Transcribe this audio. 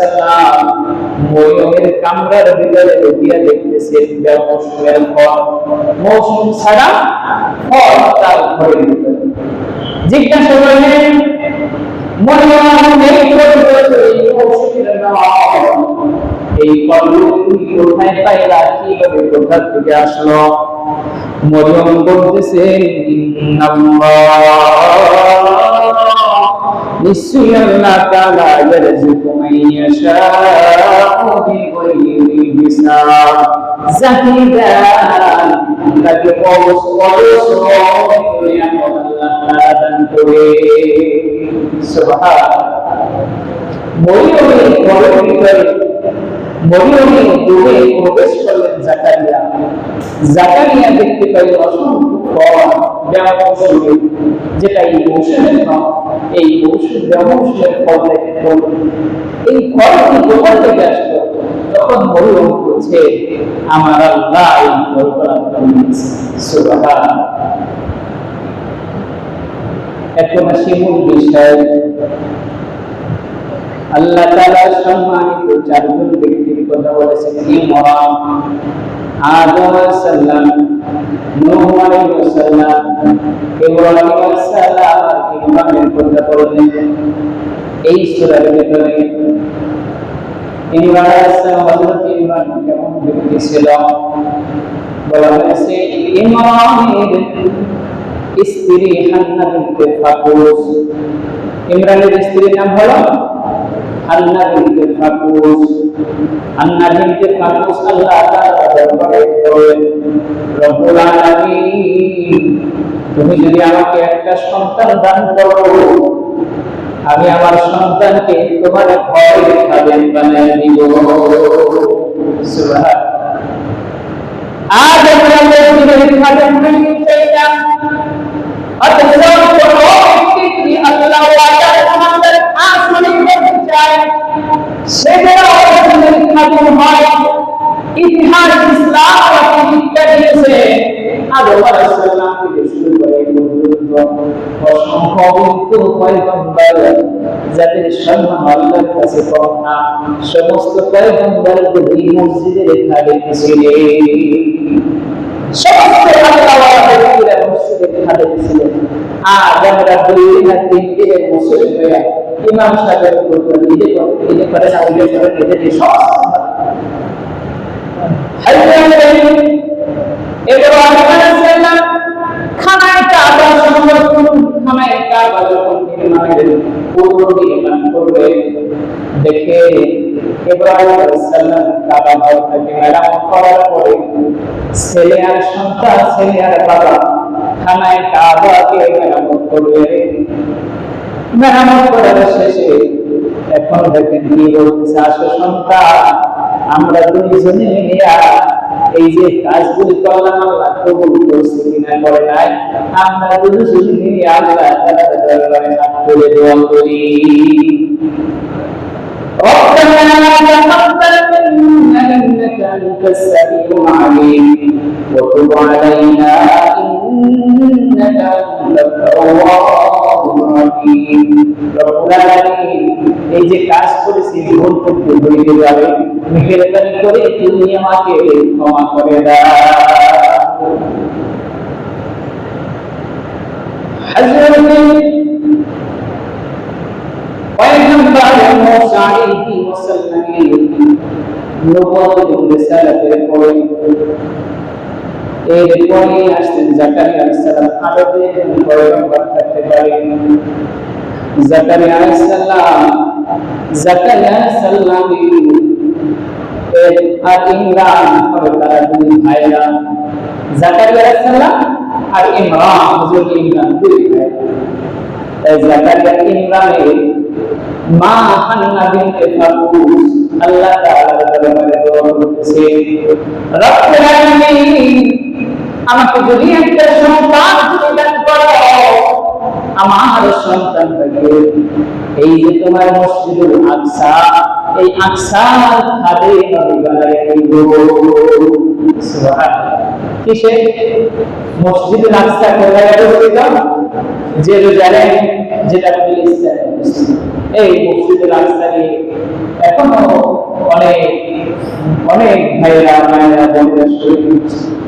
সাল্লাম মরিয়মের কামরার ভিতরে ঢুকিয়া দেখতেছেন মৌসুমের ফল, মৌসুম ছাড়া ফল তার ঘরের ভিতরে। জিজ্ঞাসা করলেন মরিয়ম এই ফলগুলো তুমি কোথায় পাইলা, কিভাবে কোথা থেকে আসলো? মরিয়ম বলতেছে নিশ্চয়ই আল্লাহ তাআলা ইয়ারযুকু মান ইয়াশাউ বিগাইরি হিসাব, যাকে দেন তাকে অবশ্যই আল্লাহ তাআলা দান করে। সুবহানাল্লাহ। মরিয়মের ঘরের ভিতরে মরিয়মের দূরে প্রবেশ করলেন জাকারিয়া। জাকারিয়া দেখতে পাইল অসংখ্য ফল, ব্যামৌসুমী, যেটা এই মৌসুমের নয়, এই ব্যামৌসুমের ফল দেখে বলল এই ফলটি কোথা থেকে আসলো? তখন মরিয়ম বলছে আমার আল্লাহ এই ফলটা দিয়েছে। সুবহানাল্লাহ। এখন আসি মূল বিষয়। আল্লাহ তাআলা সম্মানিত চারজন ব্যক্তির কথা বলেছেন। ইমরান, আদম আলাইহিস সালাম, নূহ আলাইহিস সালাম, ইব্রাহিম আলাইহিস সালাম আর ইমরানের কথা বলেছেন এই সূরার ভিতরে। ইমরান আলাইহিস সালাম, হযরত ইমরান কেমন ব্যক্তি ছিল বলা হয়েছে। ইমরানের স্ত্রী হান্না বিনতে ফাকুস। ইমরানের স্ত্রীর নাম হলো হান্না বিনতে ফাকুস। হান্না বিনতে ফাকুস আল্লাহ তাআলা দরবারে বলেন রব্বুল আলামিন তুমি যদি আমাকে একটা সন্তান দান করো, আমি আমার সন্তানকে তোমার ঘরের খাদেম বানিয়ে দিব। সুবহানাল্লাহ। আজ আমরা ঘরের খাদেম বানিয়ে চাইলাম, অথচ আল্লাহ ওয়াদা আমাদের আসমানে করতে চায় সেটা আমাদের খাদেম হয়। ইতিহাস ইসলাম শিক্ষা দিয়েছে আদম আলাইহিস সালাম থেকে শুরু করে অসংখ্য পয়গম্বর যাদের সম্মান আল্লাহর কাছে কম না, সমস্ত পয়গম্বরদের এই মসজিদের খাদেম ছিলেন। সমস্ত আল্লাহওয়ালা ব্যক্তিরা মসজিদের খাদেম ছিলেন। আজ আমরা দুই না তিন দিনের মুসলিম হয়ে ইমাম সাহেবের উপর নিজে করে না উল্লেখ করে নিজেদের সমস্ত খানায় কাবা সংরক্ষণ, খানায় কাবা যখন নির্মাণের পূর্ব নির্মাণ করবে দেখে ইব্রাহিম আলাইহিস সালাম কাবা ঘরটাকে মেরামত করার পরে ছেলে আর সন্তান, ছেলে আর বাবা খানায় কাবাকে মেরামত করবে। মেরামত করার শেষে এখন দেখেন কি বলতেছে, আসো সন্তান আমরা দুইজনে মিলিয়া এই যে কাজগুলি করলাম আল্লাহ কবুল করছে কিনা করে নাই, আমরা দুইজনে মিলিয়া আল্লাহ তাআলার দরবারে হাত তুলে দোয়া করি। ربنا تقبل منا إنك أنت السميع العليم وتب علينا إنك أنت التواب الرحيم। رب العالمين এই যে কাজ করেছি ভুল করতে হয়ে যাবে, মেহেরবানি করে তুমি আমাকে ক্ষমা করে দাও। হযরত পয়গম্বর মুসা আলাইহিস সালামের নবুয়তের রিসালাতের পরে এরপরে আসছেন জাকারিয়া আলাইহিস সালাম। আরবে পয়গম্বর থাকতে পারেন জাকারিয়া আলাইহিস সালাম। জাকারিয়া আলাইহিস সালাম আর ইমরান তারা দুই ভাইরা, জাকারিয়া আলাইহিস সালাম আর ইমরান, হযরত ইমরান দুই ভাই। জাকারিয়া ইমরানের মা হান্না বিনতে ফাকুস আল্লাহ তাআলার দরবারে দোয়া করতেছে, রব্বুল আলামিন আমাকে যদি একটা সন্তান দান করো, আমার সন্তানটাকে এই যে তোমার মসজিদুল আকসা, এই আকসার খাদেম আমি বানাই দেব। সুবহানাল্লাহ। কিসে? মসজিদুল আকসা কোথায় অবস্থিত? জেরুজালেম, যেটা ফিলিস্তিনে। এই মসজিদুল আকসা এখন অনেক ভাইয়েরা মায়েরা বোনেরা শহীদ হচ্ছে।